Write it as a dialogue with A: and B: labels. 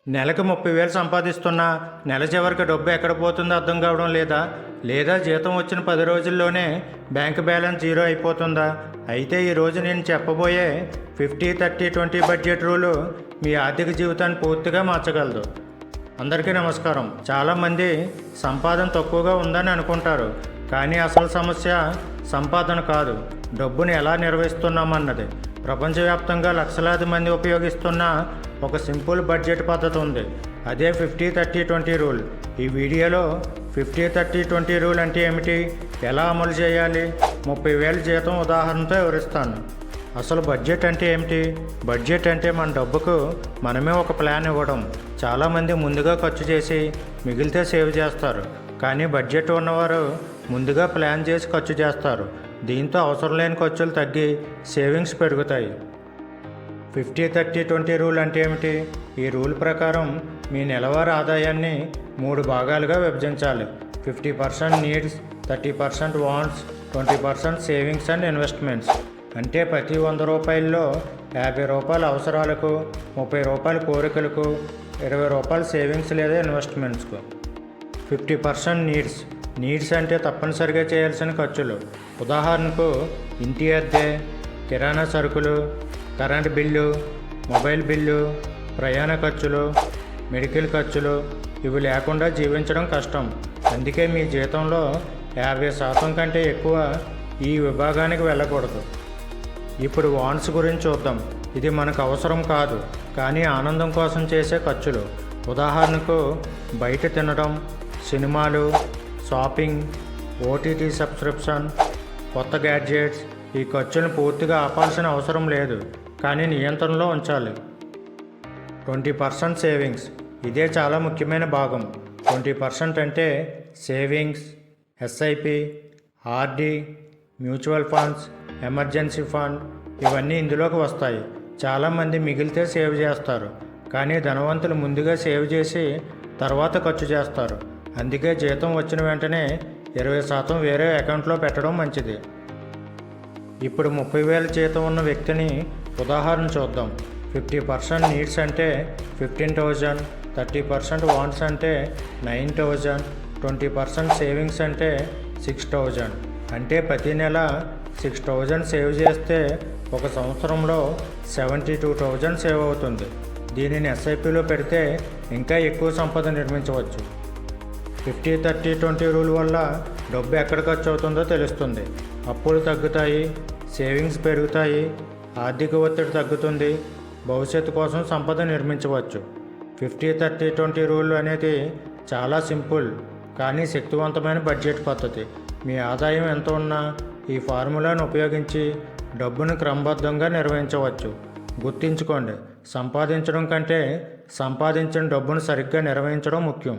A: నెలకు 30,000 సంపాదిస్తున్నా నెల చివరికి డబ్బు ఎక్కడ పోతుందో అర్థం కావడం లేదా? లేదా జీతం వచ్చిన 10 రోజుల్లోనే బ్యాంక్ బ్యాలెన్స్ జీరో అయిపోతుందా? అయితే ఈరోజు నేను చెప్పబోయే 50-30-20 బడ్జెట్ రూలు మీ ఆర్థిక జీవితాన్ని పూర్తిగా మార్చగలదు. అందరికీ నమస్కారం. చాలామంది సంపాదన తక్కువగా ఉందని అనుకుంటారు, కానీ అసలు సమస్య సంపాదన కాదు, డబ్బును ఎలా నిర్వహిస్తున్నామన్నది. ప్రపంచవ్యాప్తంగా లక్షలాది మంది ఉపయోగిస్తున్న ఒక సింపుల్ బడ్జెట్ పద్ధతి ఉంది. అదే 50-30-20 రూల్. ఈ వీడియోలో 50-30-20 రూల్ అంటే ఏమిటి, ఎలా అమలు చేయాలి, 30,000 జీతం ఉదాహరణతో వివరిస్తాను. అసలు బడ్జెట్ అంటే ఏమిటి? బడ్జెట్ అంటే మన డబ్బుకు మనమే ఒక ప్లాన్ ఇవ్వడం. చాలామంది ముందుగా ఖర్చు చేసి మిగిలితే సేవ్ చేస్తారు, కానీ బడ్జెట్ ఉన్నవారు ముందుగా ప్లాన్ చేసి ఖర్చు చేస్తారు. దీంతో అవసరం లేని ఖర్చులు తగ్గి సేవింగ్స్ పెరుగుతాయి. 50-30-20 రూల్ అంటే ఏమిటి? ఈ రూల్ ప్రకారం మీ నెలవారీ ఆదాయాన్ని 3 భాగాలుగా విభజించాలి. 50% needs, 30% wants, 20% savings and investments. అంటే ప్రతి 100 రూపాయల్లో 50 రూపాయలు అవసరాలకు, 30 రూపాయలు కోరికలకు, 20 రూపాయలు సేవింగ్స్ లేదా ఇన్వెస్ట్మెంట్స్కు. 50% నీడ్స్ అంటే తప్పనిసరిగా చేయాల్సిన ఖర్చులు. ఉదాహరణకు ఇంటి అద్దె, కిరాణా సరుకులు, కరెంట్ బిల్లు, మొబైల్ బిల్లు, ప్రయాణ ఖర్చులు, మెడికల్ ఖర్చులు. ఇవి లేకుండా జీవించడం కష్టం. అందుకే మీ జీతంలో 50% కంటే ఎక్కువ ఈ విభాగానికి వెళ్ళకూడదు. ఇప్పుడు వాంట్స్ గురించి చూద్దాం. ఇది మనకు అవసరం కాదు, కానీ ఆనందం కోసం చేసే ఖర్చులు. ఉదాహరణకు బయట తినడం, సినిమాలు, షాపింగ్, ఓటీటీ సబ్స్క్రిప్షన్, కొత్త గ్యాడ్జెట్స్. ఈ ఖర్చులను పూర్తిగా ఆపాల్సిన అవసరం లేదు, కానీ నియంత్రణలో ఉంచాలి. 20% సేవింగ్స్. ఇదే చాలా ముఖ్యమైన భాగం. 20% అంటే savings, SIP, RD, mutual funds, emergency fund, ఇవన్నీ ఇందులోకి వస్తాయి. చాలామంది మిగిలితే సేవ్ చేస్తారు, కానీ ధనవంతులు ముందుగా సేవ్ చేసి తర్వాత ఖర్చు చేస్తారు. అందుకే జీతం వచ్చిన వెంటనే 20% వేరే అకౌంట్లో పెట్టడం మంచిది. ఇప్పుడు 30,000 జీతం ఉన్న వ్యక్తిని ఉదాహరణ చూద్దాం. 50% నీడ్స్ అంటే 15,000, 30% వాంట్స్ అంటే 9,000, 20% సేవింగ్స్ అంటే 6,000. అంటే ప్రతి నెల 6,000 సేవ్ చేస్తే ఒక సంవత్సరంలో 72,000 సేవ్ అవుతుంది. దీనిని ఎస్ఐపిలో పెడితే ఇంకా ఎక్కువ సంపద నిర్మించవచ్చు. 50-30-20 రూల్ వల్ల డబ్బు ఎక్కడ ఖర్చు అవుతుందో తెలుస్తుంది. అప్పులు తగ్గుతాయి, సేవింగ్స్ పెరుగుతాయి, ఆర్థిక ఒత్తిడి తగ్గుతుంది, భవిష్యత్తు కోసం సంపద నిర్మించవచ్చు. 50-30-20 రూల్ అనేది చాలా సింపుల్ కానీ శక్తివంతమైన బడ్జెట్ పద్ధతి. మీ ఆదాయం ఎంత ఉన్నా ఈ ఫార్ములాను ఉపయోగించి డబ్బును క్రమబద్ధంగా నిర్వహించవచ్చు. గుర్తుంచుకోండి, సంపాదించడం కంటే సంపాదించిన డబ్బును సరిగ్గా నిర్వహించడం ముఖ్యం.